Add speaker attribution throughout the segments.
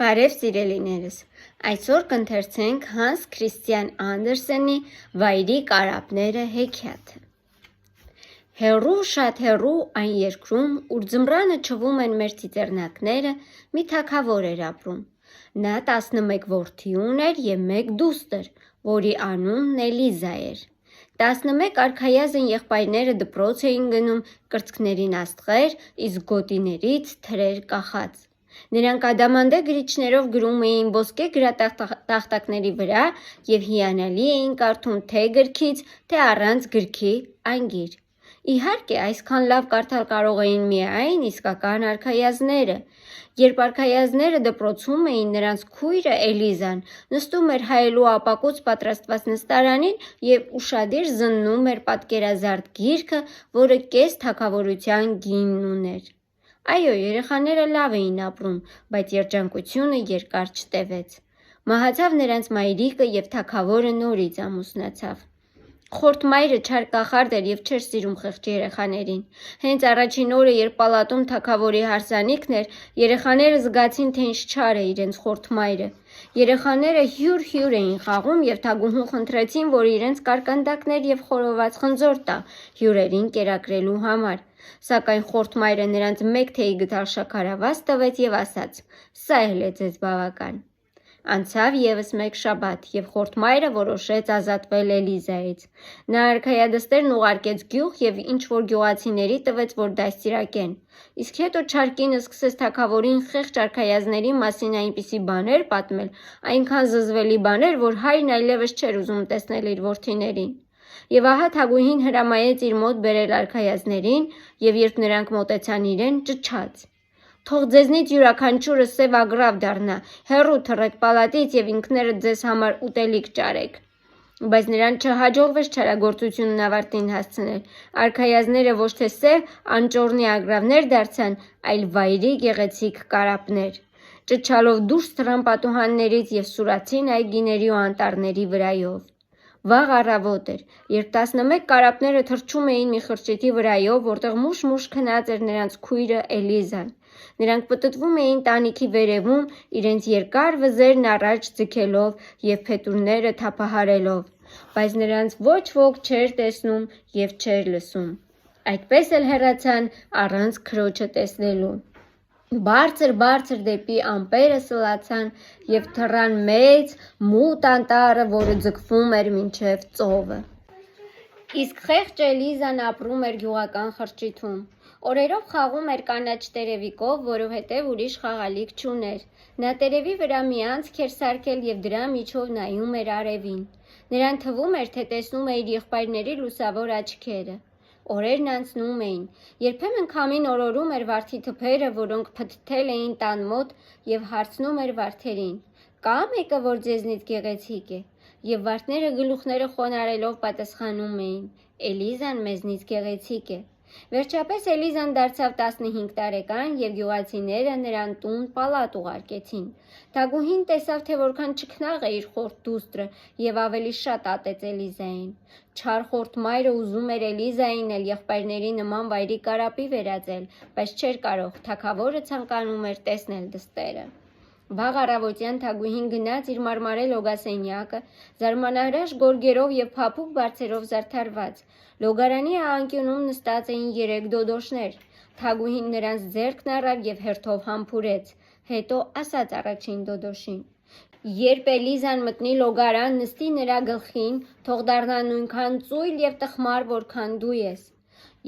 Speaker 1: Բարև սիրելիներս, այսօր կընթերցենք Հանս Քրիստիան Անդերսենի «Վայրի կարապները» հեքիաթը։ Հեռու, շատ հեռու այն երկրում, ուր ձմռանը չվում են մեր ծիծեռնակները, մի թագավոր էր ապրում։ Նա 11 որդի ուներ և 1 դուստր, որի անունն Էլիզա էր։ 11 արքայազն եղբայրները դպրոց էին գնում կրծքներին աստղեր, իսկ գոտիներից թրեր կախած։ Նրանք ադամանդե գրիչներով գրում էին ոսկե գրատախտակների վրա և հիանալի էին կարդում թե գրքից, թե առանց գրքի անգիր։ Իհարկե, այսքան լավ կարդալ կարող էին միայն իսկական արքայազնները։ Երբ արքայազնները դպրոցում էին, նրանց քույրը Էլիզան նստում էր հայելու ապակուց պատրաստված նստարանին և ուշադիր զննում էր պատկերազարդ գիրքը, որը կես թագավորության գինն ուներ։ Այո, երեխաները լավ էին ապրում, բայց երջանկությունը երկար չտևեց։ Մահացավ նրանց մայրիկը և թագավորը նորից ամուսնացավ։ Խորթ մայրը չար կախարդ էր և չէր սիրում խեղճ երեխաներին։ Հենց առաջին օրը, երբ պալատում թագավորի հարսանիքն էր, երեխաները զգացին, թե ինչ չար է իրենց խորթ մայրը։ Երեխաները հյուր էին խաղում և թագուհուն խնդրեցին, որ իրենց կարկանդակներ և խորոված խնձոր տա հյուրերին կերակրելու համար։ Սակայն խորթ մայրը նրանց 1 թեյ գդալ շաքարավազ տվեց և ասաց. «Սա էլ է ձեզ բավական»։ Անցավ ևս 1 շաբաթ, և խորթ մայրը որոշեց ազատվել Էլիզայից։ Նա արքայադստերն ուղարկեց գյուղ և ինչ-որ գյուղացիների տվեց, որ դաստիարակեն։ Իսկ հետո չար կինը սկսեց թագավորին խեղճ արքայազնների մասին այնպիսի բաներ պատմել, այնքան զզվելի բաներ, որ հայրն այլևս չէր ուզում տեսնել իր որդիներին։ Եվ ահա թագուհին հրամայեց իր մոտ բերել արքայազներին, և երբ նրանք մոտեցան իրեն, ճչաց. «Թող ձեզնից յուրաքանչյուրը սև ագռավ դառնա, հեռու թռեք պալատից և ինքներդ ձեզ համար ուտելիք ճարեք»։ Բայց նրան չհաջողվեց չարագործությունն ավարտին հասցնել։ Արքայազնները ոչ թե սև, անճոռնի ագռավներ դարձան, այլ վայրի գեղեցիկ կարապներ։ Ճչալով դուրս թռան պատուհաններից և սուրացին այգիների ու անտառների վրայով։ Վաղ առավոտ էր, երբ 11 կարապները թռչում էին մի խրճիթի վրայով, որտեղ մուշ-մուշ քնած էր նրանց քույրը Էլիզան։ Նրանք պտտվում էին տանիքի վերևում, իրենց երկար վզերն առաջ ձգելով և փետուրները թափահարելով, բայց նրանց ոչ ոք չէր տեսնում և չէր լսում։ Այդպես էլ հեռացան առանց քրոջը տեսնելու։ Բարձր դեպի ամպերը սլացան և թռան մեծ, մութ անտառը, որը ձգվում էր մինչև ծովը։ Իսկ խեղճ Էլիզան ապրում էր գյուղական խրճիթում։ Օրերով խաղում էր կանաչ տերևիկով, որովհետև ուրիշ խաղալիք չուներ։ Նա տերևի վրա մի անցք էր սարքել և դրա միջով նայում էր արևին։ Նրան թվում էր, թե տեսնում է իր եղբայրների լուսավոր աչքերը։ Օրերն անցնում էին։ Երբեմն քամին օրորում էր վարդի թփերը, որոնք փթթել էին տան մոտ, և հարցնում էր վարդերին. «Կա՞ մեկը, որ ձեզնից գեղեցիկ է»։ Եվ վարդները գլուխները խոնարհելով պատասխանում էին. «Էլիզան մեզնից գեղեցիկ է»։ Վերջապես Էլիզան դարձավ 15 տարեկան, և գյուղացիները նրան տուն պալատ ուղարկեցին։ Թագուհին տեսավ, թե որքան ճքնաղ է իր խորթ դուստրը, և ավելի շատ ատեց Էլիզային։ Չար խորթ մայրը ուզում էր Էլիզային էլ եղբայրների նման վայրի կարապի վերածել, բայց չէր կարող, թագավորը ցանկանում էր տեսնել դստերը։ Վաղ առավոտյան թագուհին գնաց իր մարմարե լոգասենյակը, զարմանահրաշ գորգերով և փափուկ բարձերով զարդարված։ Լոգարանի անկյունում նստած էին 3 դոդոշներ։ Թագուհին նրանց ձեռքն առավ և հերթով համբուրեց, հետո ասաց առաջին դոդոշին. «Երբ Էլիզան մտնի լոգարան, նստի նրա գլխին, թող դառնա նույնքան ծույլ և տխմար, որքան դու ես»։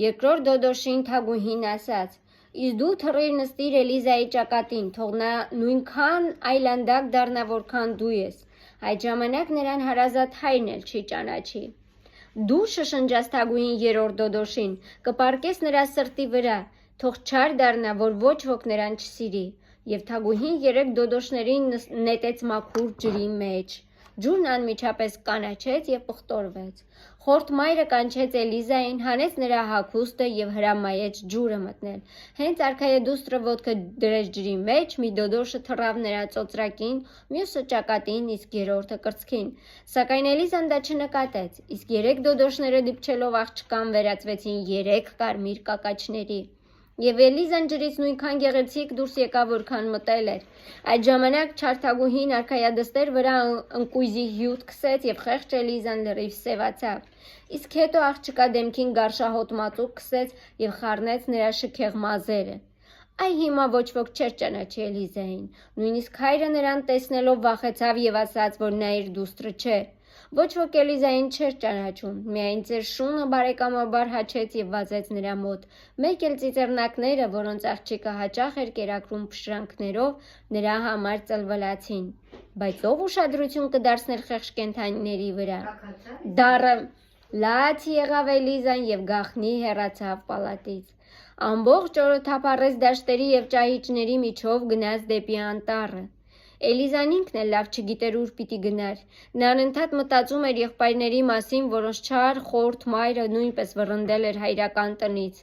Speaker 1: Երկրորդ դոդոշին թագուհին ասաց. «Իսկ դու թռիր նստիր Էլիզայի ճակատին, թող նա նույնքան այլանդակ դառնա, որքան դու ես։ Այդ ժամանակ նրան հարազատ հայրն էլ չի ճանաչի»։ «Դու», շշնջաց թագուհին երրորդ դոդոշին, «կպառկես նրա սրտի վրա, թող չար դառնա, որ ոչ ոք նրան չսիրի»։ Եվ թագուհին 3 դոդոշներին նետեց մաքուր ջրի մեջ։ Ջուրն անմիջապես կանաչեց և պղտորվեց։ Խորթ մայրը կանչեց Էլիզային, հանեց նրա հագուստը և հրամայեց ջուրը մտնել։ Հենց արքայադուստրը ոտքը դրեց ջրի մեջ, մի դոդոշը թռավ նրա ծոծրակին, մյուսը ճակատին, իսկ երրորդը կրծքին։ Սակայն Էլիզան դա չնկատեց, իսկ 3 դոդոշները դիպչելով աղջկան վերածվեցին 3 կարմիր կակաչների։ Եվ Էլիզան ջրից նույնքան գեղեցիկ դուրս եկավ, որքան մտել էր։ Այդ ժամանակ չարթագուհին արքայադստեր վրա ընկույզի հյութ քսեց եւ խեղճ Էլիզան լրիվ սևացավ։ Իսկ հետո աղջկա դեմքին գարշահոտ մածուկ քսեց եւ խառնեց նրա շքեղ մազերը։ Այ հիմա ոչ ոք չէր ճանաչի Էլիզային։ Նույնիսկ հայրը նրան տեսնելով վախեցավ եւ ասաց, որ նա իր դուստրը չէ։ Ոչ ոք Էլիզային չէր ճանաչում, միայն ծեր շունը բարեկամաբար հաչեց եւ վազեց նրա մոտ։ Մեկ էլ ծիծեռնակները, որոնց աղջիկը հաճախ էր կերակրում փշրանքներով, նրա համար ծլվլացին։ Բայց ով ուշադրություն կդարձներ խեղճ կենդանիների վրա։ Դառը լաց եղավ Էլիզան եւ գախնի հեռացավ պալատից։ Ամբողջ օրը թափառեց դաշտերի եւ ճահիճների միջով գնաց դեպի անտառը։ Էլիզան ինքն էլ լավ չգիտեր ուր պիտի գնար։ Նա անընդհատ մտածում էր եղբայրների մասին, որոնց չար խորթ մայրը նույնպես վռնդել էր հայրական տնից։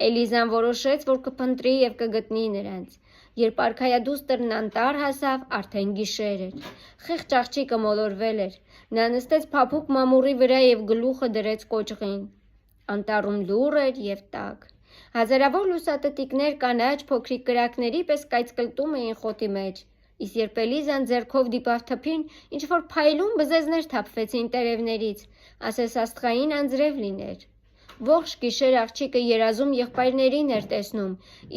Speaker 1: Էլիզան որոշեց, որ կփնտրի եւ կգտնի նրանց։ Երբ արքայադուստրն անտառ հասավ, արդեն գիշեր էր։ Խեղճ աղջիկը մոլորվել էր։ Նա նստեց փափուկ մամուռի վրա եւ գլուխը դրեց կոճղին։ Անտառում լուռ էր եւ տաք։ Հազարավոր լուսատտիկներ կանաչ փոքրիկ կրակների պես կայծկլտում էին խոտի մեջ։ Իսկ երբ Էլիզան ձեռքով դիպավ թփին, ինչ-որ փայլուն բզեզներ թափվեցին տերևներից, ասես աստղային անձրև լիներ։ Ողջ գիշեր աղջիկը երազում եղբայրներին էր տեսնում։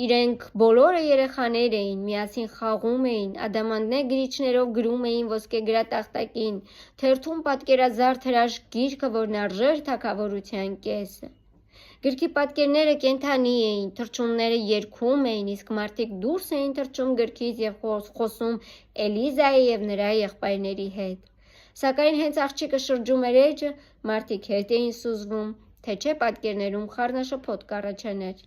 Speaker 1: Իրենք բոլորը երեխաներ էին, միասին խաղում էին, ադամանդներ գրիչներով գրում էին ոսկեգրատախտակին, թերթում պատկերազարդ հրաշք գիրքը, որն արժեր թագավորության կեսը։ Գրքի պատկերները կենդանի էին, թռչունները երգում էին, իսկ մարդիկ դուրս էին թռչում գրքից եւ խոսում Էլիզայի եւ նրա եղբայրների հետ։ Սակայն հենց աղջիկը շրջում էր էջը, մարդիկ հետ էին սուզվում, թե չէ պատկերներում խառնաշփոթ կառաջաներ։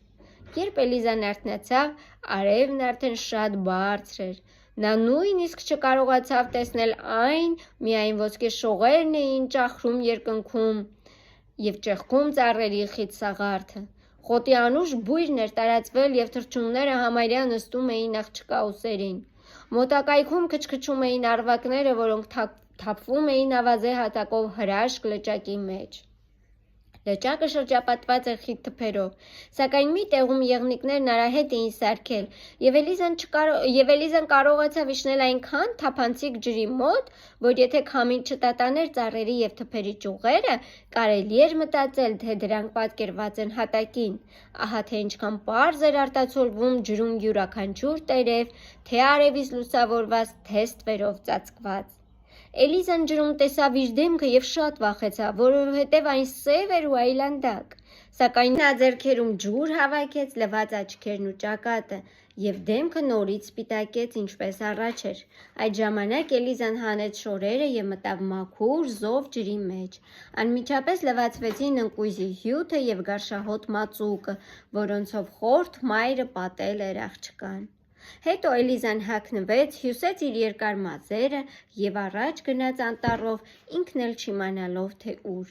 Speaker 1: Երբ Էլիզան արթնացավ, արևն արդեն շատ բարձր էր։ Նա նույնիսկ չկարողացավ տեսնել այն, միայն ոսկե շողերն էին ճախրում երկնքում եւ ճեղքում ծառերի խիտ սաղարթը։ Խոտի անուշ բույրն էր տարածվել եւ թռչունները համարյա նստում էին աղջկա ուսերին։ Մոտակայքում քչքչում էին արվակները, որոնք թափվում էին ավազե հատակով հրաշք լճակի մեջ։ Լճակը շրջապատված էր խիտ թփերով, սակայն մի տեղում եղնիկներն արահետ էին սարքել, եւ Էլիզան կարողացավ իջնել այնքան թափանցիկ ջրի մոտ, որ եթե քամին չտատաներ ծառերի եւ թփերի ճյուղերը, կարելի էր մտածել, թե դրանք պատկերված են հատակին։ Ահա թե ինչքան պարզ էր արտացոլվում ջրում յուրաքանչյուր տերև, թե արևից լուսավորված, թե ստվերով ծածկված։ Էլիզան ջրում տեսավ իր դեմքը եւ շատ վախեցավ, որովհետեւ այն սև էր ու այլանդակ։ Սակայն նա ձեռքերում ջուր հավաքեց, լվաց աչքերն ու ճակատը եւ դեմքը նորից սպիտակեց, ինչպես առաջ էր։ Այդ ժամանակ Էլիզան հանեց շորերը եւ մտավ մաքուր զով ջրի մեջ։ Անմիջապես լվացվեցին ընկույզի հյութը եւ գարշահոտ մածուկը, որոնցով խորթ մայրը պատել էր աղջկան։ Հետո Էլիզան հագնվեց, հյուսեց իր երկար մազերը եւ առաջ գնաց անտառով, ինքն էլ չիմանալով թե ուր։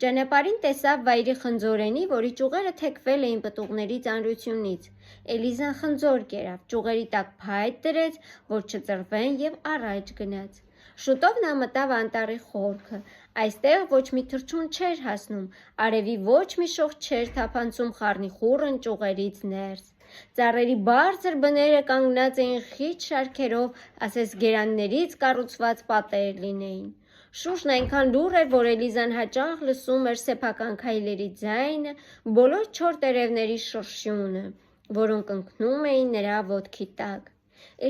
Speaker 1: Ճանապարհին տեսավ վայրի խնձորենի, որի ճյուղերը թեքվել էին պտուղների ծանրությունից։ Էլիզան խնձոր կերավ, ճյուղերի տակ փայտ դրեց, որ չծրվեն եւ առաջ գնաց։ Շուտով նա մտավ անտառի խորքը։ Այստեղ ոչ մի թռչուն չէր հասնում, արևի ոչ մի շող չէր թափանցում խառնիխուռն ճյուղերից ներս։ Ծառերի բարձր բները կանգնած էին խիտ շարքերով, ասես գերաններից կառուցված պատեր լինեին։ Շուրջն այնքան լուռ էր, որ Էլիզան հաճախ լսում էր սեփական քայլերի ձայնը, բոլոր չոր տերևների շրշյունը, որոնք ընկնում էին նրա ոտքի տակ։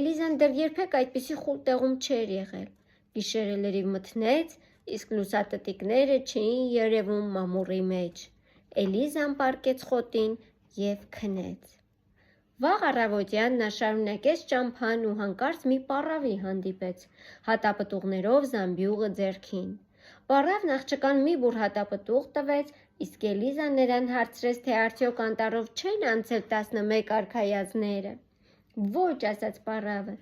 Speaker 1: Էլիզան դեռ երբեք այդպիսի խուլ տեղում չէր եղել։ Գիշերը լրիվ մթնեց, իսկ լուսատտիկները չէին երևում մամուռի մեջ։ Էլիզան պառկեց խոտին եւ քնեց։ Վաղ առավոտյան նա շարունակեց ճամփան ու հանկարծ մի պառավի հանդիպեց, հատապտուղներով զամբյուղը ձեռքին։ Պառավն աղջկան մի բուռ հատապտուղ տվեց, իսկ Էլիզան նրան հարցրեց, թե արդյոք անտառով չեն անցել 11 արքայազները։ Ոչ, ասաց պառավը,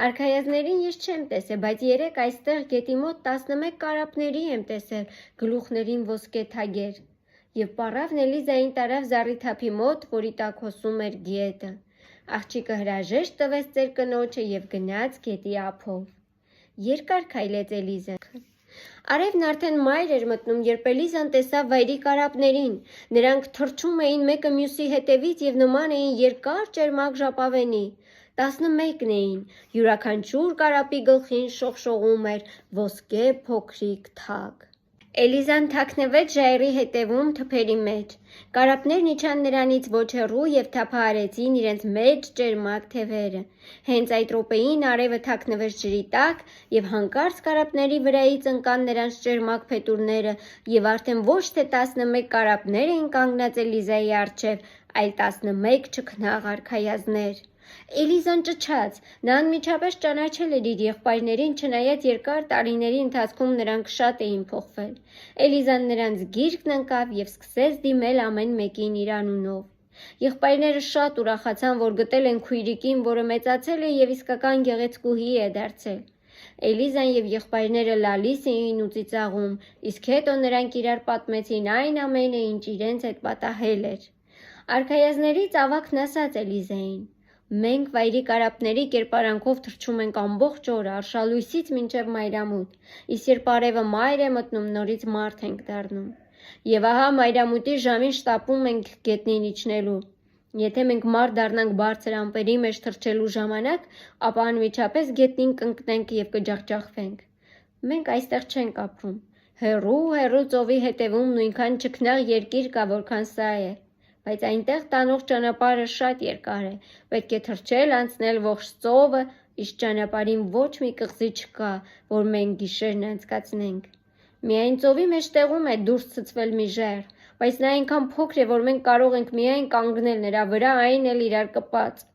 Speaker 1: արքայազներին ես չեմ տեսել, բայց երեկ այստեղ գետի մոտ 11 կարապների եմ տեսել, գլուխներին ոսկե թագեր։ Եվ պառավն Էլիզային տարավ զառիթափի մոտ, որի տակ հոսում էր գետը։ Աղջիկը հրաժեշտ տվեց ծեր կնոջը եւ գնաց գետի ափով։ Երկար քայլեց Էլիզան։ Արևն արդեն մայր էր մտնում, երբ Էլիզան տեսավ վայրի կարապներին։ Նրանք թռչում էին մեկը մյուսի հետևից և նման էին երկար ճերմակ ժապավենի։ 11 էին, յուրաքանչյուր կարապի գլխին շողշողում էր ոսկե փոքրիկ թագ։ Էլիզան թաքնվեց ժայռի հետևում թփերի մեջ։ Կարապներն իջան նրանից ոչ հեռու և թափահարեցին իրենց մեծ ճերմակ թևերը։ Հենց այդ րոպեին արևը թաքնվեց ջրի տակ, և հանկարծ կարապների վրայից ընկան նրանց ճերմակ փետուրները, և արդեն ոչ թե 11 կարապներ էին կանգնած Էլիզայի առջև, այլ 11 ճգնաղ արքայազներ։ Էլիզան ճչաց։ Նա անմիջապես ճանաչել էր իր եղբայրներին, չնայած երկար տարիների ընթացքում նրանք շատ էին փոխվել։ Էլիզան նրանց գիրկն ընկավ և սկսեց դիմել ամեն մեկին իր անունով։ Եղբայրները շատ ուրախացան, որ գտել են քույրիկին, որը մեծացել է և իսկական գեղեցկուհի է դարձել։ Էլիզան և եղբայրները լալիս էին ու ծիծաղում, իսկ հետո նրանք իրար պատմեցին այն ամենը, ինչ իրենց հետ պատահել էր։ Արքայազներից ավագն ասաց Էլիզային. «Մենք վայրի կարապների կերպարանքով թռչում ենք ամբողջ օրը, արշալույսից մինչև մայրամուտ, իսկ երբ արևը մայր է մտնում, նորից մարդ ենք դառնում։ Եվ ահա մայրամուտի ժամին շտապում ենք գետնին իջնելու։ Եթե մենք մարդ դառնանք բարձր ամպերի մեջ թռչելու ժամանակ, ապա անմիջապես գետնին կընկնենք և կջախջախվենք։ Մենք այստեղ չենք ապրում։ Հեռու ծովի հետևում նույնքան ճգնաղ երկիր կա, որքան սա է։ Բայց այնտեղ տանող ճանապարհը շատ երկար է, պետք է թռչել անցնել ողջ ծովը, իսկ ճանապարհին ոչ մի կղզի չկա, որ մենք գիշերն անցկացնենք։ Միայն ծովի մեջտեղում է դուրս ցցվել մի ժայռ, բայց նա այնքան փոքր է, որ մենք կարող ենք միայն կանգնել նրա վրա, այն էլ իրար կպած։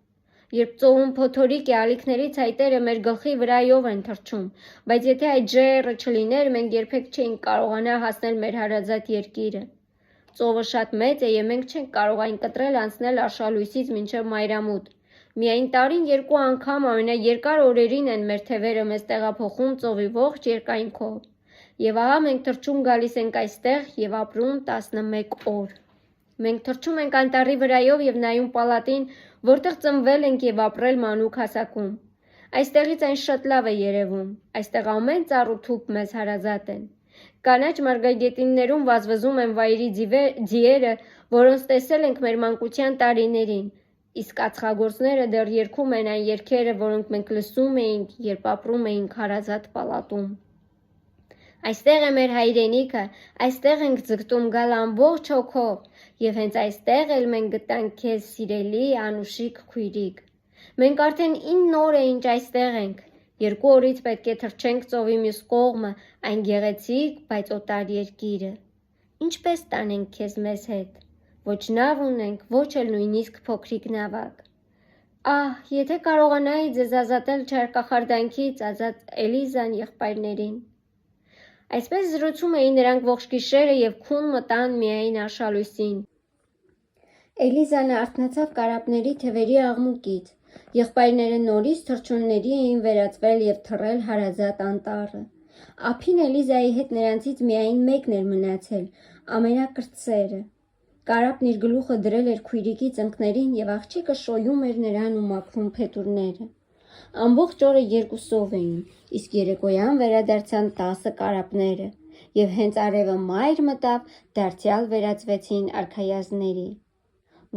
Speaker 1: Երբ ծովում փոթորիկ է, ալիքների ցայտերը մեր գլխի վրայով են թռչում, բայց եթե այդ ժայռը չլիներ, մենք երբեք չէինք կարողանա հասնել մեր հարազատ երկիրը։ Ծովը շատ մեծ է և մենք չենք կարող այն կտրել անցնել արշալույսից մինչև մայրամուտ։ Միայն տարին 2 անգամ ամենաերկար օրերին են մեր թևերը մեզ տեղափոխում ծովի ողջ երկայնքով։ Եվ ահա մենք թռչում գալիս ենք այստեղ և ապրում 11 օր։ Մենք թռչում ենք անտառի վրայով և նայում պալատին, որտեղ ծնվել ենք և ապրել մանուկ հասակում։ Այստեղից այն շատ լավ է երևում։ Այստեղ ամեն ծառ ու թուփ մեզ հարազատ են։ Կանաչ մարգագետիններում վազվզում են վայրի ձիերը, որոնց տեսել ենք մեր մանկության տարիներին, իսկ ածխագործները դեռ երգում են այն երգերը, որոնք մենք լսում էինք, երբ ապրում էինք հարազատ պալատում։ Այստեղ է մեր հայրենիքը, այստեղ ենք ձգտում գալ ամբողջ հոգով, և հենց այստեղ էլ մենք գտանք քեզ, սիրելի անուշիկ քույրիկ։ Մենք արդեն 9 օր է ինչ այստեղ ենք։ 2 օրից պետք է թռչենք ծովի մյուս կողմը, այն գեղեցիկ, բայց օտար երկիրը։ Ինչպես տանենք քեզ մեզ հետ։ Ոչ նավ ունենք, ոչ էլ նույնիսկ փոքրիկ նավակ։ Ահ, եթե կարողանայի ձեզ ազատել չարկախարդանքից, ասաց Էլիզան եղբայրներին։ Այսպես զրուցում էին նրանք ողջ գիշերը և քուն մտան միայն արշալույսին։ Էլիզան արթնացավ կարապների թևերի աղմուկից։ Եղբայրները նորից թռչունների էին վերածվել և թռել հարազատ անտառը։ Ափին Էլիզայի հետ նրանցից միայն մեկն էր մնացել, ամենակրտսերը։ Կարապն իր գլուխը դրել էր քույրիկի ծնկներին և աղջիկը շոյում էր նրան ու մաքրում փետուրները։ Ամբողջ օրը երկուսով էին, իսկ երեկոյան վերադարձան 10 կարապները, և հենց արևը մայր մտավ, դարձյալ վերածվեցին արքայազների։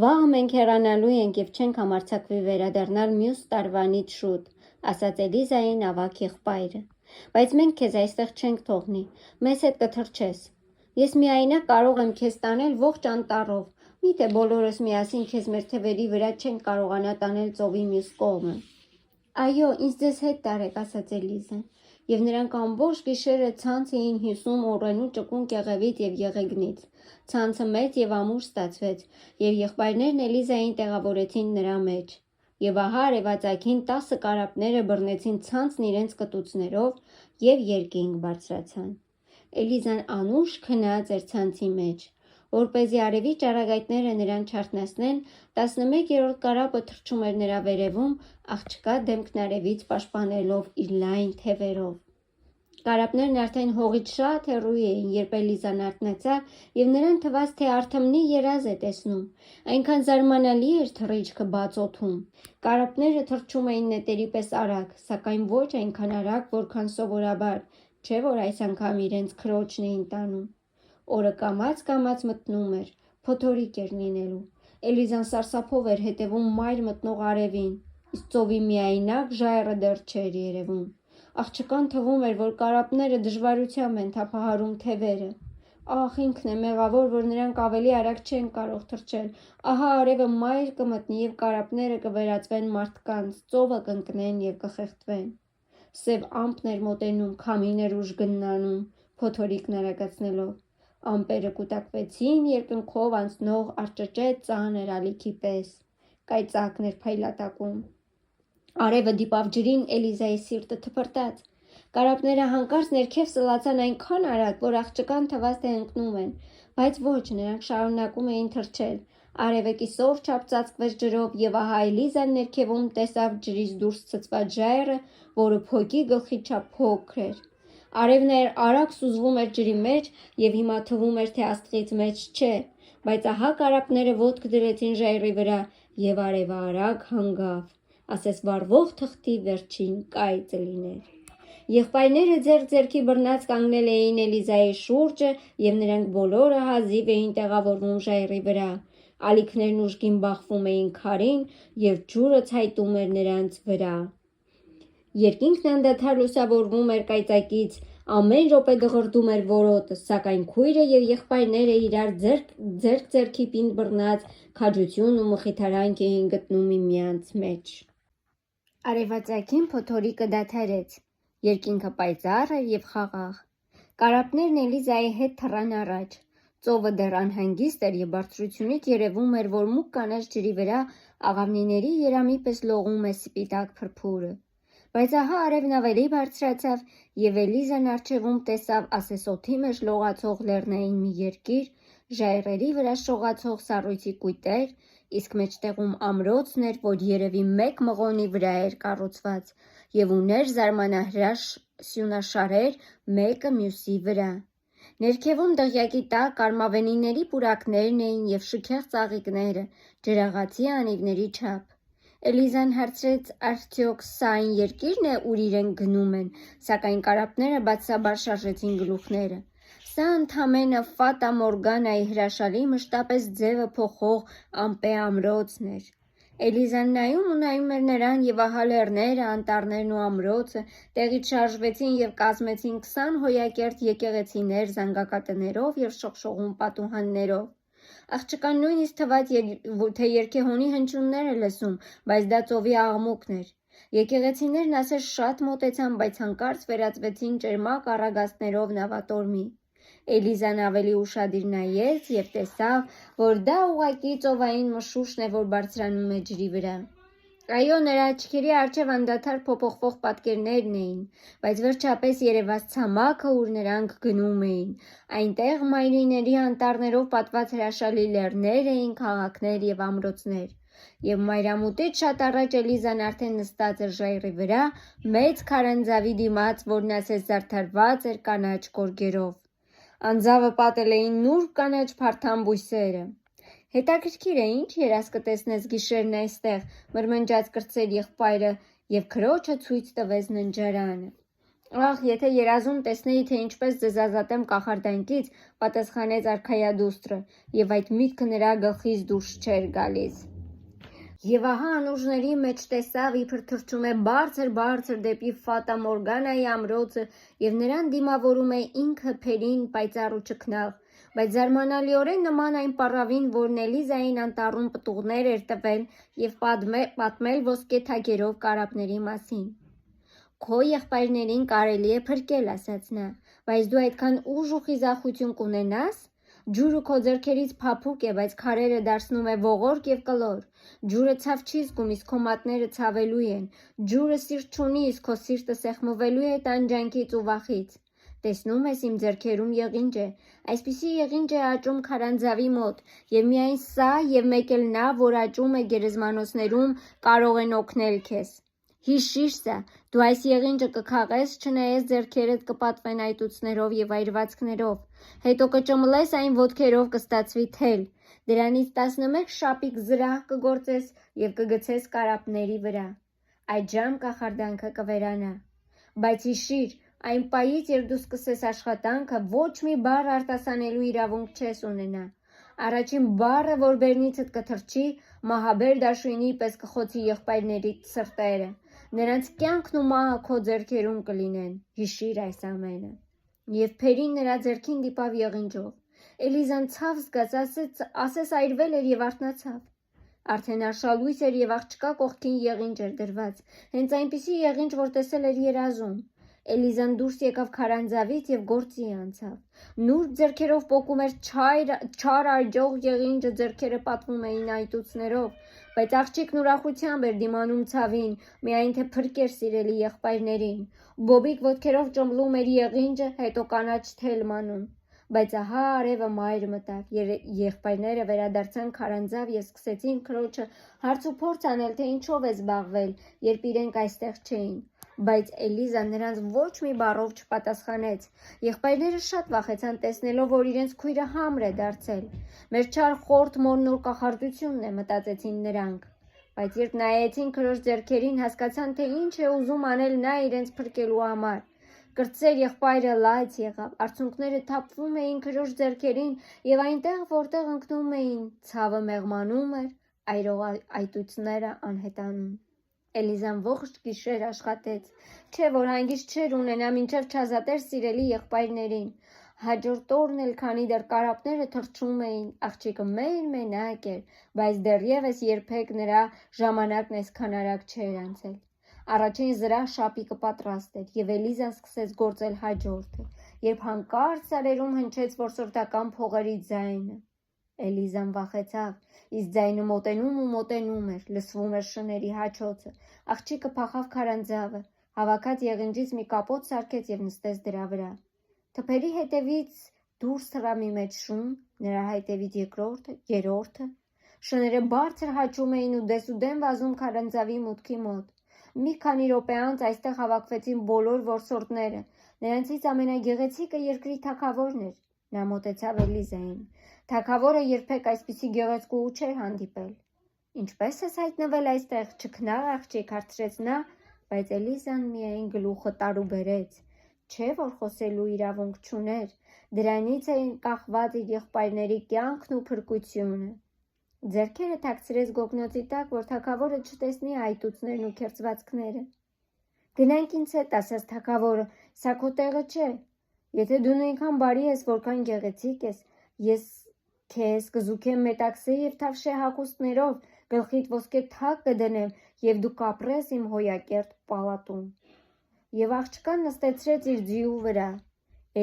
Speaker 1: Վաղը մենք հեռանալու ենք և չենք համարձակվի վերադառնալ մյուս տարվանից շուտ, ասաց Էլիզային ավագ եղբայրը։ Բայց մենք քեզ այստեղ չենք թողնի, մեզ հետ կթռչես։ Ես միայնակ կարող եմ քեզ տանել ողջ անտառով, միթե բոլորս միասին քեզ մեր թևերի վրա չենք կարողանա տանել ծովի մյուս կողմը։ Այո, ինձ ձեզ հետ տարեք, ասաց Էլիզան, և նրանք ամբողջ գիշերը ցանց էին հյուսում ուռենու ճկուն կեղևից և եղեգնից։ Ցանցը մեծ և ամուր ստացվեց, և եղբայրներն Էլիզային տեղավորեցին նրա մեջ։ Եվ ահա արևածագին 10 կարապները բռնեցին ցանցն իրենց կտուցներով և երկինք բարձրացան։ Էլիզան անուշ քնած էր ցանցի մեջ։ Որպեսզի արևի ճառագայթները նրան չարթնացնեն, 11-րդ կարապը թռչում էր նրա վերևում, աղջկա դեմքն արևից պաշտպանելով իր լայն թևերով։ Կարապներն արդեն հողից շատ հեռու էին, երբ Էլիզան արթնացավ, և նրան թվաց, թե արթմնի երազ է տեսնում։ Այնքան զարմանալի էր թռիչքը բաց օդում։ Կարապները թռչում էին նետերի պես արագ, սակայն ոչ այնքան արագ, որքան սովորաբար, չէ որ այս անգամ իրենց քրոջն էին տանում։ Օրը կամաց մտնում էր, փոթորիկ էր լինելու։ Էլիզան սարսափով էր հետևում մայր մտնող արևին, իսկ ծովի միայնակ ժայռը դեռ չէր երևում։ Աղջկան թվում էր, որ կարապները դժվարությամբ են թափահարում թևերը։ Ահ, ինքն է մեղավոր, որ նրանք ավելի արագ չեն կարող թռչել։ Ահա արևը մայր կմտնի և կարապները կվերածվեն մարդկանց, ծովը կընկնեն և կխեղդվեն։ Սև ամպն էր մոտենում, քամին էր ուժ գնանում, փոթորիկն արագացնելով։ Ամպերը կուտակվեցին, երկնքով անցնող արճճետ ծանր ալիքի պես։ Կայծակն էր փայլատակում։ Արևը դիպավ ջրին, Էլիզայի սիրտը թփրտաց։ Կարապները հանկարծ ներքև սլացան այնքան արագ, որ աղջկան թվաց, թե ընկնում են, բայց ոչ, նրանք շարունակում էին թռչել։ Արևը կիսով չափ ծածկվեց ջրով, և ահա Էլիզան ներքևում տեսավ ջրից դուրս ցցված ժայռը, որը փոկի գլխի չափ փոքր էր։ Արևն արագ սուզվում էր ջրի մեջ, և հիմա թվում էր, թե աստղից մեջ չէ, բայց ահա կարապները ոտք դրեցին ժայռի վրա, և արևը արագ հանգավ, ասես վառվող թղթի վերջին կայծը լիներ։ Եղբայրները ձեռք-ձեռքի բռնած կանգնել էին Էլիզայի շուրջը, և նրանք բոլորը հազիվ էին տեղավորվում ժայռի վրա։ Ալիքներն ուժգին բախվում էին քարին, և ջուրը ցայտում էր նրանց վրա։ Երկինքն անդադար լուսավորվում էր կայծակից, ամեն րոպե դղրդում էր որոտը, սակայն քույրը և եղբայրները իրար ձեռք-ձեռքի պինդ բռնած քաջություն ու մխիթարանք էին գտնում միմյանց մեջ։ Արևածագին փոթորիկը դադարեց, երկինքը պայծառ էր և խաղաղ։ Կարապներն Էլիզայի հետ թռան առաջ։ Ծովը դեռ անհանգիստ էր և բարձրությունից երևում էր, որ մուգ կանաչ ջրի վրա աղավնիների երամի պես լողում է սպիտակ փրփուրը։ Բայց ահա արևն ավելի բարձրացավ, և Էլիզան առջևում տեսավ ասես օդի մեջ լողացող լեռնային մի երկիր, ժայռերի վրա շողացող սառույցի կույտեր, իսկ մեջտեղում ամրոցն էր, որ երևի մեկ մղոնի վրա էր կառուցված, և ուներ զարմանահրաշ սյունաշարեր մեկը մյուսի վրա։ Ներքևում դղյակի տակ արմավենիների պուրակներն էին և շքեղ ծաղիկները, ջրաղացի անիվների չափ։ Էլիզան հարցրեց, արդյոք սա այն երկիրն է, ուր իրենք գնում են, սակայն կարապները բացասաբար շարժեցին գլուխները։ Սա ընդամենը Ֆատա Մորգանայի հրաշալի մշտապես ձևը փոխող ամպե ամրոցն էր։ Էլիզան նայում ու նայում էր նրան, և ահա լեռները, անտառներն ու ամրոցը տեղից շարժվեցին և կազմեցին 20 հոյակերտ եկեղեցիներ զանգակատներով և շողշողուն պատուհաններով։ Աղջկան նույնիսկ թվաց, թե երգեհոնի հնչյուններ է լսում, բայց դա ծովի աղմուկն էր։ Եկեղեցիներն ասես շատ մոտեցան, բայց հանկարծ վերածվեցին ճերմակ առագաստներով նավատորմի։ Էլիզան ավելի ուշադիր նայեց և տեսավ, որ դա ուղղակի ծովային մշուշն է, որ բարձրանում է ջրի վրա։ Այո, նրա աչքերի առջև անդադար փոփոխվող պատկերներն էին, բայց վերջապես երևաց ցամաքը, ուր նրանք գնում էին։ Այնտեղ մայրիների անտառներով պատված հրաշալի լեռներ էին, քաղաքներ և ամրոցներ։ Եվ մայրամուտից շատ առաջ Էլիզան արդեն նստած էր ժայռի վրա, մեծ քարանձավի դիմաց, որն ասես զարդարված էր կանաչ գորգերով։ Անձավը պատել էին նուրբ կանաչ փարթամ բույսերը։ Հետաքրքիր է, ինչ երազ կտեսնես գիշերն այստեղ, մրմնջաց կրտսեր եղբայրը, և քրոջը ցույց տվեց ննջարանը։ Ահ, եթե երազում տեսնեի, թե ինչպես ձեզ ազատեմ կախարդանքից, պատասխանեց արքայադուստրը, և այդ միտքը նրա գլխից դուրս չէր գալիս։ Եվ ահա անուրջների մեջ տեսավ, իբր թռչում է բարձր դեպի Ֆատա Մորգանայի ամրոցը, և նրան դիմավորում է ինքը Փերին, պայծառ ու ճգնաղ, բայց զարմանալիորեն նման այն պառավին, որն Էլիզային անտառում պտուղներ էր տվել և պատմել ոսկե թագերով կարապների մասին։ Քո եղբայրներին կարելի է փրկել, ասաց նա, բայց դու այդքան ուժ ու խիզախություն կունենա՞ս։ Ջուրը քո ձեռքերից փափուկ է, բայց քարերը դարձնում է ողորկ և կլոր։ Ջուրը ցավ չի զգում, իսկ քո մատները ցավելու են։ Ջուրը սիրտ չունի, իսկ քո սիրտը սեղմվելու է տանջանքից ու վախից։ Տեսնում ես, իմ ձեռքերում եղինջ է։ Այսպիսի եղինջ է աճում քարանձավի մոտ, և միայն սա և մեկ էլ նա, որ աճում է գերեզմանոցներում, կարող են օգնել քեզ։ Հիշիր սա, դու այս եղինջը կքաղես, չնայես ձեռքերդ կպատվեն այտուցներով և այրվածքներով, հետո կճմլես այն ոտքերով, կստացվի թել, դրանից 11 շապիկ զրահ կգործես և կգցես կարապների վրա։ Այդժամ կախարդանքը կվերանա։ Բայց հիշիր, Այն պահից, երբ դու սկսես աշխատանքը, ոչ մի բառ արտասանելու իրավունք չես ունենա։ Առաջին բառը, որ բերնիցդ կթռչի, մահաբեր դաշույնի պես կխոցի եղբայրներիդ սրտերը։ Նրանց կյանքն ու մահը քո ձեռքերում կլինեն։ Հիշիր այս ամենը։ Եվ Փերին նրա ձեռքին դիպավ եղինջով։ Էլիզան ցավ զգաց, ասես այրվել էր եւ արթնացավ։ Արդեն արշալույս էր եւ աղջկա կողքին եղինջ էր դրված, հենց այնպիսի եղինջ, որ տեսել էր երազում։ Էլիզան դուրս եկավ քարանձավից եւ գործի անցավ։ Նուրբ ձեռքերով պոկում էր չար աճող եղինջը, ձեռքերը պատվում էին այտուցներով, բայց աղջիկն ուրախությամբ էր դիմանում ցավին, միայն թե փրկեր սիրելի եղբայրներին։ Բոբիկ ոտքերով ճմլում էր եղինջը, հետո կանաչ թել մանում։ Բայց ահա արևը մայր մտավ, եղբայրները վերադարձան քարանձավ եւ սկսեցին քրոջը հարց ու փորձ անել, թե ինչով է զբաղվել, երբ իրենք այստեղ չէին։ Բայց Էլիզան նրանց ոչ մի բառով չպատասխանեց։ Եղբայրները շատ վախեցան, տեսնելով, որ իրենց քույրը համր է դարձել։ Մեր չար խորթ մորնոր կախարդությունն է, մտածեցին նրանք։ Բայց երբ նայեցին քրոջ ձեռքերին, հասկացան, թե ինչ է ուզում անել նա իրենց փրկելու համար։ Կրտսեր եղբայրը լաց եղավ, արցունքները թափվում էին քրոջ ձեռքերին եւ այնտեղ, որտեղ ընկնում էին, ցավը մեղմանում էր, այրող այտուցները անհետանում։ Էլիզան ողջ գիշեր աշխատեց, չէ որ հանգիստ չէր ունենա, մինչև չազատեր սիրելի եղբայրներին։ Հաջորդ օրն էլ, քանի դեռ կարապները թռչում էին, աղջիկը մենակ էր, բայց դեռևս երբեք նրա ժամանակն այսքան արագ չէր անցել։ Առաջին զրահ շապիկը պատրաստ էր եւ Էլիզան սկսեց գործել հաջորդը, երբ հանկարծ սարերում հնչեց որսորդական փողերի ձայնը։ Էլիզան վախեցավ, իսկ ձայնը մոտենում էր, լսվում էր շների հաչոցը։ Աղջիկը փախավ քարանձավը, հավաքած եղինջից մի կապոտ սարքեց եւ նստեց դրա վրա։ Թփերի հետևից դուրս թռավ մի մեծ շուն, նրա հետևից երկրորդը, երրորդը։ Շները բարձր հաչում էին ու դեսուդեն վազում քարանձավի մուտքի մոտ։ Մի քանի րոպե անց այստեղ հավաքվեցին բոլոր որսորդները։ Նրանցից ամենագեղեցիկը երկրի թագավորն էր։ Նա մոտեցավ Էլիզային։ Թագավորը երբեք այսպիսի գեղեցկու չէր հանդիպել։ Ինչպես ես հայտնվել այստեղ, չքնաղ աղջիկ, հարցրեց նա, բայց Էլիզան միայն գլուխը տարուբերեց։ Չէ որ խոսելու իրավունք չուներ, դրանից էին կախված իր եղբայրների կյանքն ու փրկությունը։ Ձեռքերը թաքցրեց գոգնոցի տակ, որ թագավորը չտեսնի այտուցներն ու քերծվածքները։ Գնանք ինձ հետ, ասաց թագավորը, սա քո տեղը չէ։ Եթե դու նույնքան բարի ես, որքան գեղեցիկ ես, ես քեզ կզուգեմ մետաքսե եւ թավշե հագուստներով, գլխիդ ոսկե թակ կդնեմ եւ դու կապրես իմ հոյակերտ պալատում։ Եվ աղջկան նստեցրեց իր ձիու վրա։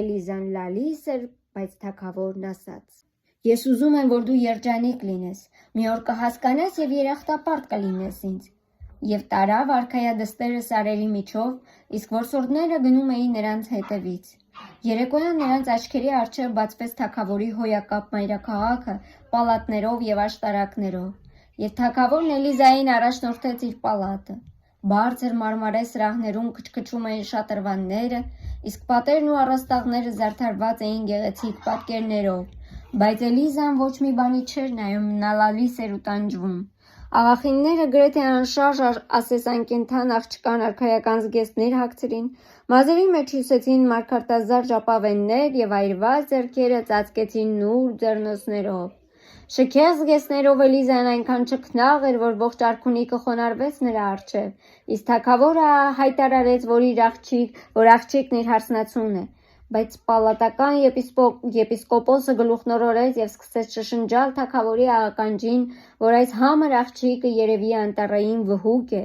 Speaker 1: Էլիզան լալիս էր, բայց թագավորն ասաց. Ես ուզում եմ, որ դու երջանիկ լինես, մի օր կհասկանաս եւ երախտապարտ կլինես ինձ։ Եվ տարավ արքայադստերը սարերի միջով, իսկ որսորդները գնում էին նրանց հետևից։ Երեկոյան նրանց աչքերի առջև բացվեց թագավորի հոյակապ մայրաքաղաքը պալատներով եւ աշտարակներով, եւ թագավորն Էլիզային առաջնորդեց իր պալատը։ Բարձր մարմարե սրահներում քչքչում էին շատրվանները, իսկ պատերն ու առաստաղները զարդարված էին գեղեցիկ պատկերներով, բայց Էլիզան ոչ մի բանի չէր նայում, նա լալիս էր ու տանջվում։ Աղախինները գրեթե անշարժ ասեսանկենթան աղջկան արքայական զգեստներ հագցրին, մազերի մեջ հյուսեցին մարգարտազար ժապավեններ եւ այրված ձեռքերը ծածկեցին նուրբ ձեռնոցներով։ Շքեղ զգեստներով Էլիզան այնքան չքնաղ էր, որ ողջ արքունիքը խոնարհվեց նրա առջև, իսկ թագավորը հայտարարեց, որ աղջիկն իր հարսնացուն է, բայց պալատական եպիսկոպոսը գլուխնորորեց եւ սկսեց շշնջալ թագավորի աղականջին, որ այս համր աղջիկը երևի անտառային վհուկ է,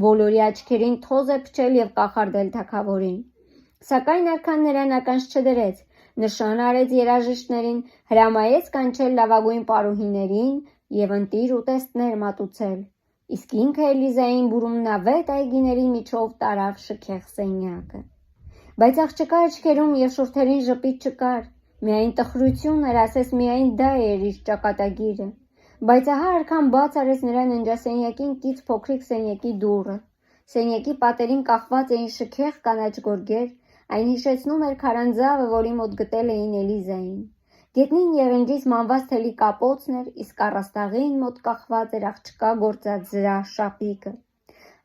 Speaker 1: բոլորի աչքերին թոզ է փչել եւ կախարդել թագավորին։ Սակայն արքան նրան ականջ չդրեց, նշան արեց երաժիշտներին, հրամայեց կանչել լավագույն պարուհիներին եւ ընտիր ուտեստներ մատուցել, իսկ ինքը Էլիզային բուրումնավետ այգիների միջով տարավ շքեղ սենյակը։ Բայց աղջկա աչքերում եւ շուրթերին ժպիտ չկար, միայն տխրություն էր, ասես միայն դա էր իր ճակատագիրը։ Բայց ահա արքան բաց արեց նրա ննջասենյակին կից փոքրիկ սենյակի դուռը։ Սենյակի պատերին կախված էին շքեղ կանաչ գորգեր, այն հիշեցնում էր քարանձավը, որի մոտ գտել էին Էլիզային։ Գետնին եղնջից մանված թելի կապոցն էր, իսկ առաստաղին մոտ կախված էր աղջկա գործած զրահ շապիկը։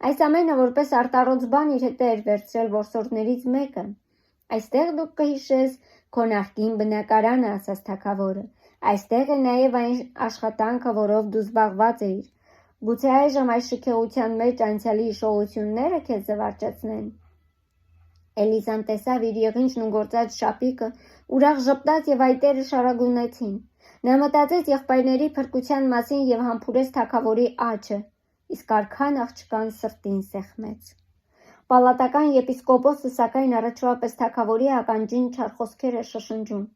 Speaker 1: Այս ամենը որպես արտառոց բան իր հետ էր վերցրել որսորդներից մեկը։ Այստեղ դուք կհիշես քո նախկին բնակարանը, ասաց թագավորը։ Այստեղ է նաև այն աշխատանքը, որով դու զբաղված էիր։ Գուցե այժմ այս շքեղության մեջ անցյալի հիշողությունները քեզ զվարճացնեն։ Էլիզան տեսավ իր եղինջն ու գործած շապիկը, ուրախ ժպտաց եւ այտերը շարագունեցին։ Նա մտածեց եղբայրների փրկության մասին եւ համբուրեց թագավորի աչը, իսկ արքան աղջկան սրտին սեղմեց։ Պալատական եպիսկոպոսը սակայն առաջվա պես թագավորի ականջին չար խոսքեր էր շշնջում,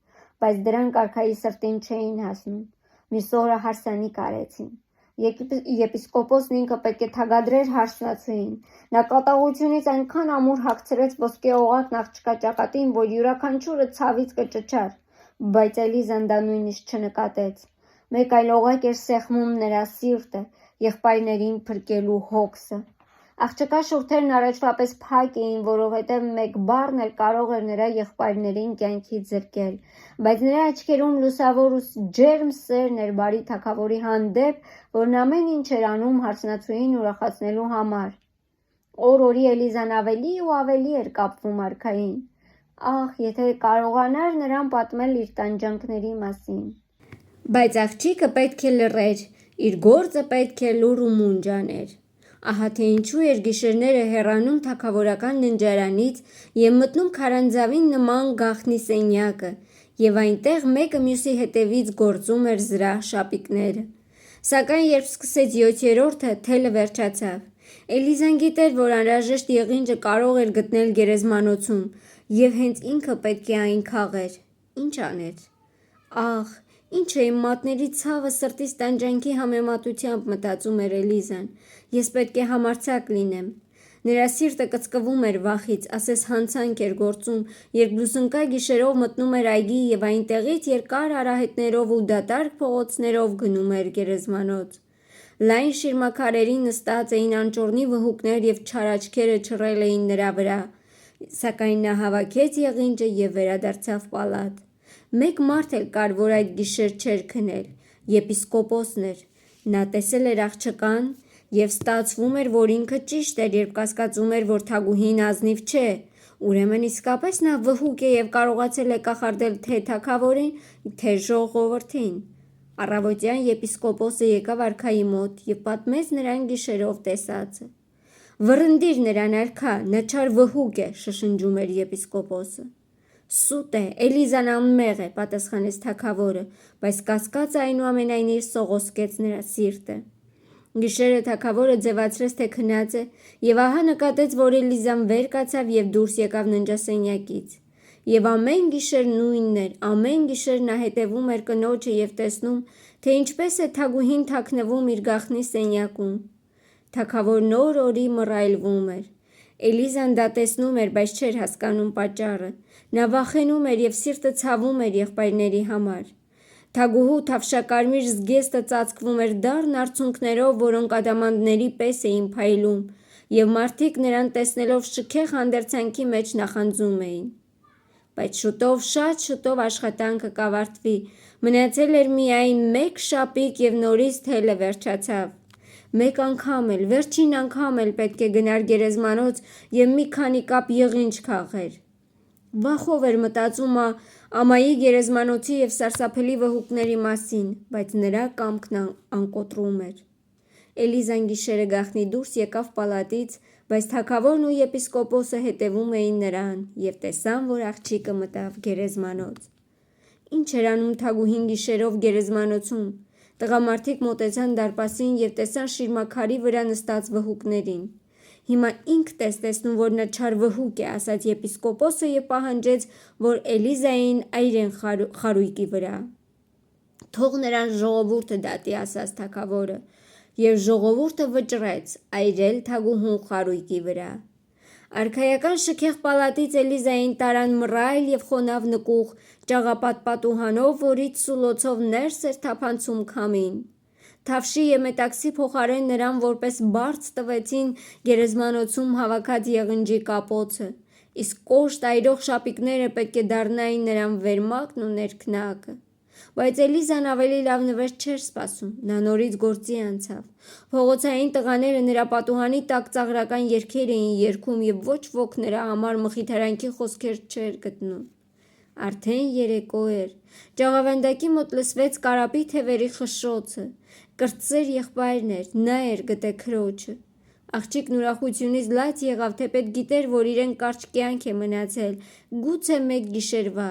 Speaker 1: բայց դրանք արքայի սրտին չէին հասնում։ Մյուս օրը հարսանիք արեցին։ Եպիսկոպոսն ինքը պետք է թագադրեր հարսնացուին։ Նա կատաղությունից այնքան ամուր հագցրեց ոսկե օղակն աղջկա ճակատին, որ յուրաքանչյուրը ցավից կճչար, բայց Էլիզան դա նույնիսկ չնկատեց։ Մեկ այլ օղակ էր սեղմում նրա սիրտը, եղբայրներին փրկելու հոգսը։ Աղջկա շուրթերն առաջվա պես փակ էին, որովհետև մեկ բառն էլ կարող էր նրա եղբայրներին կյանքից զրկել, բայց նրա աչքերում լուսավոր ու ջերմ սերն էր բարի թագավորի հանդեպ, որն ամեն ինչ էր անում հարսնացուին ուրախացնելու համար։ Օր-օրի Էլիզան ավելի ու ավելի էր կապվում արքային։ Ահ, եթե կարողանար նրան պատմել իր տանջանքների մասին։ Բայց աղջիկը պետք է լռեր, իր գործը պետք է լուռ ու մունջ աներ։ Ահա թե ինչու էր գիշերները հեռանում թագավորական ննջարանից եւ մտնում քարանձավին նման գաղտնի սենյակը, եւ այնտեղ մեկը մյուսի հետևից գործում էր զրահ շապիկները։ Սակայն երբ սկսեց 7-րդը, թելը վերջացավ։ Էլիզան գիտեր, որ անհրաժեշտ եղինջը կարող էր գտնել գերեզմանոցում, եւ հենց ինքը պետք է այն քաղեր։ Ինչ աներ։ Ահ, ինչ է իմ մատների ցավը սրտիս տանջանքի համեմատությամբ, մտածում էր Էլիզան։ Ես պետք է համարձակ լինեմ։ Նրա սիրտը կծկվում էր վախից, ասես հանցանք էր գործում, երբ լուսնկա գիշերով մտնում էր այգի եւ այնտեղից երկար արահետներով ու դատարկ փողոցներով գնում էր գերեզմանոց։ Լայն շիրմաքարերին նստած էին անճոռնի վհուկներ եւ չար աչքերը չռել էին նրա վրա, սակայն նա հավաքեց եղինջը եւ վերադարձավ պալատ։ Մեկ մարդ էլ կար, որ այդ գիշեր չէր քնել, եպիսկոպոսն էր։ Նա տեսել էր աղջկան եւ ստացվում էր, որ ինքը ճիշտ էր, երբ կասկածում էր, որ թագուհին ազնիվ չէ։ Ուրեմն իսկապես նա վհուկ է եւ կարողացել է կախարդել թե թագավորին, թե ժողովրդին։ Առավոտյան եպիսկոպոսը եկավ արքայի մոտ եւ պատմեց նրան գիշերով տեսածը։ Վռնդիր նրան, արքա, նա չար վհուկ է, շշնջում էր եպիսկոպոսը։ Սուտ է, Էլիզան անմեղ է, պատասխանեց թագավորը, բայց կասկածը այնուամենայնիվ սողոսկեց նրա սիրտը։ Գիշերը թագավորը ձևացրեց, թե քնած է, եւ ահա նկատեց, որ Էլիզան վեր կացավ եւ դուրս եկավ ննջասենյակից։ Եվ ամեն գիշեր նույնն էր, ամեն գիշեր նա հետևում էր կնոջը եւ տեսնում, թե ինչպես է թագուհին թաքնվում իր գաղտնի սենյակում։ Թագավորն օր-օրի մռայլվում էր։ Էլիզան դա տեսնում էր, բայց չէր հասկանում պատճառը։ Նա վախենում էր եւ սիրտը ցավում էր եղբայրների համար։ Թագուհու թավշակարմիր զգեստը ծածկվում էր դառն արցունքներով, որոնք ադամանդների պես էին փայլում, եւ մարդիկ նրան տեսնելով շքեղ հանդերձանքի մեջ նախանձում էին։ Բայց շուտով, շատ շուտով աշխատանքը կավարտվի։ Մնացել էր միայն մեկ շապիկ եւ նորից թելը վերջացավ։ Մեկ անգամ էլ, վերջին անգամ էլ պետք է գնար գերեզմանոց եւ մի քանի կապ եղինջ քաղեր։ Վախով էր մտածում ամայի գերեզմանոցի եւ սարսափելի վհուկների մասին, բայց նրա կամքն անկոտրում էր։ Էլիզան գիշերը գաղտնի դուրս եկավ պալատից, բայց թագավորն ու եպիսկոպոսը հետևում էին նրան եւ տեսան, որ աղջիկը մտավ գերեզմանոց։ Ինչ էր անում թագուհին գիշերով գերեզմանոցում։ Տղամարդիկ մոտեցան դարպասին եւ տեսան շիրմաքարի վրա նստած վհուկներին։ Հիմա ինքդ ես տեսնում, որ նա չար վհուկ է, ասաց եպիսկոպոսը եւ պահանջեց, որ Էլիզային այրեն խարույկի վրա։ Թող նրան ժողովուրդը դատի, ասաց թագավորը, եւ ժողովուրդը վճռեց այրել թագուհուն խարույկի վրա։ Արքայական շքեղ պալատից Էլիզային տարան մռայլ եւ խոնավ նկուղ ճաղապատ պատուհանով, որից սուլոցով ներս էր թափանցում քամին։ Թավշի եւ մետաքսի փոխարեն նրան որպես բարձ տվեցին գերեզմանոցում հավաքած եղնջի կապոցը, իսկ կոշտ այրող շապիկները պետք է դառնային նրան վերմակն ու ներքնակը։ Բայց Էլիզան ավելի լավ նվեր չէր սպասում, նա նորից գործի անցավ։ Փողոցային տղաները նրա պատուհանի տակ ծաղրական երգեր էին երգում և ոչ ոք նրա համար մխիթարանքի խոսքեր չէր գտնում։ Արդեն երեկո էր։ Ջաղավանդակի մոտ լսվեց կարապի թևերի խշշոցը։ Կրտսեր եղբայրն էր, նա էր գտե քրոջը։ Աղջիկն ուրախությունից լաց եղավ, թեպետ գիտեր, որ իրեն կարճ կյանք է մնացել, գուցե մեկ գիշերվա։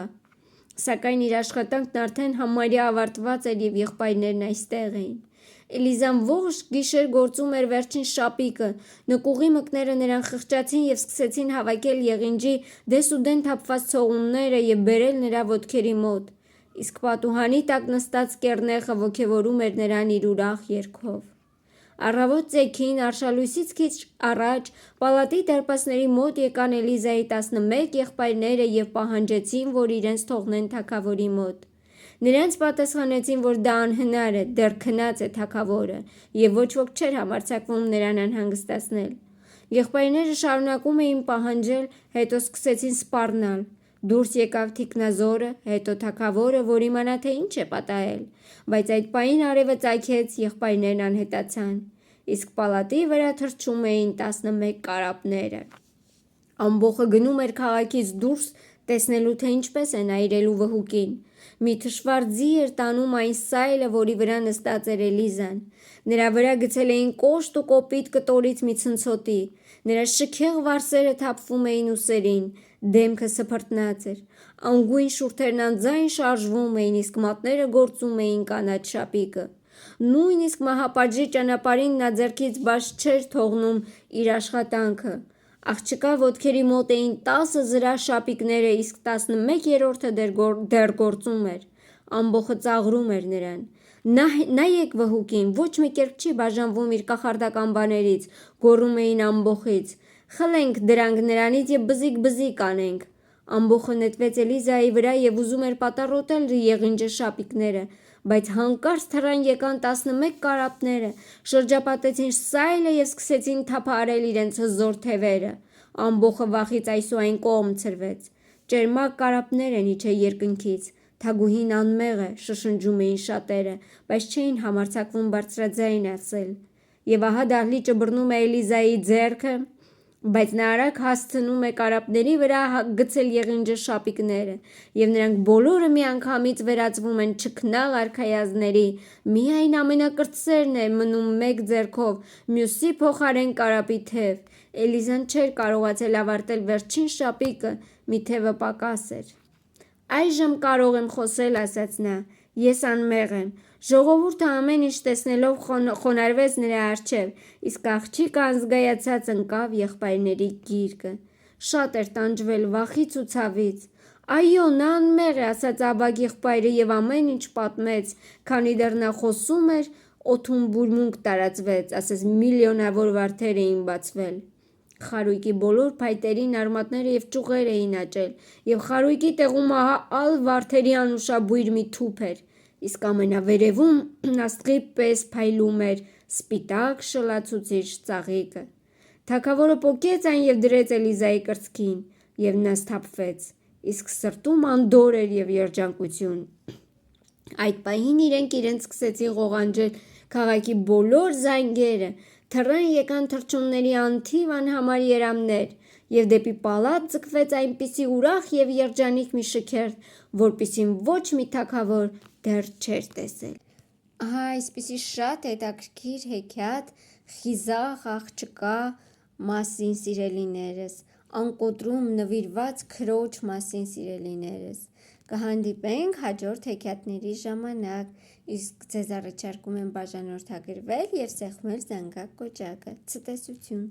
Speaker 1: Սակայն իր աշխատանքն արդեն համարյա ավարտված էր և եղբայրներն այստեղ էին։ Էլիզան ողջ գիշեր գործում էր վերջին շապիկը, նկուղի մկները նրան խղճացին և սկսեցին հավաքել եղինջի դեսուդեն թափված ցողունները և բերել նրա ոտքերի մոտ, իսկ պատուհանի տակ նստած կեռնեխը ոգևորում էր նրան իր ուրախ երգով։ Առավոտ ծեքին արշալույսից քիչ առաջ պալատի դարպասների մոտ եկան Էլիզայի 11 եղբայրները և պահանջեցին, որ իրենց թողնեն թագավորի մոտ։ Նրանց պատասխանեցին, որ դա անհնար է, դեռ քնած է թագավորը, և ոչ ոք չէր համարձակվում նրան անհանգստացնել։ Եղբայրները շարունակում էին պահանջել, հետո սկսեցին սպառնալ։ Դուրս եկավ թիկնազորը, հետո թագավորը, որ իմանա, թե ինչ է պատահել, բայց այդ պահին արևը ծագեց, եղբայրներն անհետացան, իսկ պալատի վրա թռչում էին 11 կարապները։ Ամբոխը գնում էր քաղաքից դուրս, տեսնելու, թե ինչպես է նա իրելու վհուկին։ Մի թշվառ ձի էր տանում այն սայլը, որի վրա նստած էր Էլիզան։ Նրա վրա գցել էին կոշտ ու կոպիտ կտորից մի ցնցոտի։ Նրա շքեղ վարսերը թափվում էին ուսերին, դեմքը սփռտնած էր։ Անգույն շուրթերն անձայն շարժվում էին, իսկ մատները գործում էին կանաչ շապիկը։ Նույնիսկ մահապատժի ճանապարհին նա ձեռքից բաց չէր թողնում իր աշխատանքը։ Աղջկա ոտքերի մոտ էին 10 զրահ շապիկները, իսկ 11-րդը դեռ գործում էր։ Ամբոխը ծաղրում էր նրան։ Նայեք վհուկին, ոչ մի կերպ չի բաժանվում իր կախարդական բաներից, գոռում էին ամբոխից։ Խլենք դրանք նրանից և բզիկ անենք։ Ամբոխը նետվեց Էլիզայի վրա և ուզում էր պատառոտել եղինջը շապիկները, բայց հանկարծ թռան եկան 11 կարապները, շրջապատեցին սայլը և սկսեցին թափահարել իրենց հզոր թևերը։ Ամբոխը վախից այսուայն կողմ ցրվեց։ Ճերմակ կարապներ են իջե երկնքից, թագուհին անմեղ է, շշնջում էին շատերը, բայց չէին համարձակվում բարձրաձայն ասել։ Եվ ահա դահլիճը բռնում է Էլիզայի ձեռքը, բայց նա արագ հասցնում է կարապների վրա գցել եղինջը շապիկները, և նրանք բոլորը միանգամից վերածվում են չքնաղ արքայազնների, միայն ամենակրտսերն է մնում մեկ ձեռքով, մյուսի փոխարեն կարապի թև։ Էլիզան չէր կարողացել ավարտել վերջին շապիկը, մի թևը պակաս էր։ Այժմ կարող եմ խոսել, ասաց նա, ես անմեղ եմ։ Ժողովուրդը ամեն ինչ տեսնելով խոնարհվեց նրա առջև, իսկ աղջիկը անզգայացած ընկավ եղբայրների գիրկը։ Շատ էր տանջվել վախից ու ցավից։ Այո, նա անմեղ է, ասաց ավագ եղբայրը և ամեն ինչ պատմեց, քանի դեռ նա խոսում էր, օդում բուրմունք տարածվեց, ասես միլիոնավոր վարդեր էին բացվել։ Խարույկի բոլոր փայտերին արմատները և ճյուղեր էին աճել, և խարույկի տեղում ահա ալ վարդերի անուշաբույր մի թուփ էր, իսկ ամենավերևում աստղի պես փայլում էր սպիտակ շլացուցիչ ծաղիկը։ Թագավորը պոկեց այն և դրեց Էլիզայի կրծքին, և նա սթափվեց, իսկ սրտում անդորր էր և երջանկություն։ Այդ պահին իրենց սկսեցին ղողանջել քաղաքի բոլոր զանգերը, թռան եկան թռչունների անթիվ անհամար երամներ, և դեպի պալատ ձգվեց այնպիսի ուրախ և երջանիկ մի շքերթ, որպիսին ոչ մի թագավոր դեռ չէր տեսել։ Ահա այսպիսի շատ հետաքրքիր հեքիաթ խիզախ աղջկա մասին, սիրելիներս, անկոտրում նվիրված քրոջ մասին, սիրելիներս։ Կհանդիպենք հաջորդ հեքիաթների ժամանակ, իսկ ձեզ առաջարկում եմ բաժանորդագրվել և սեղմել զանգակ կոճակը։ Ցտեսություն։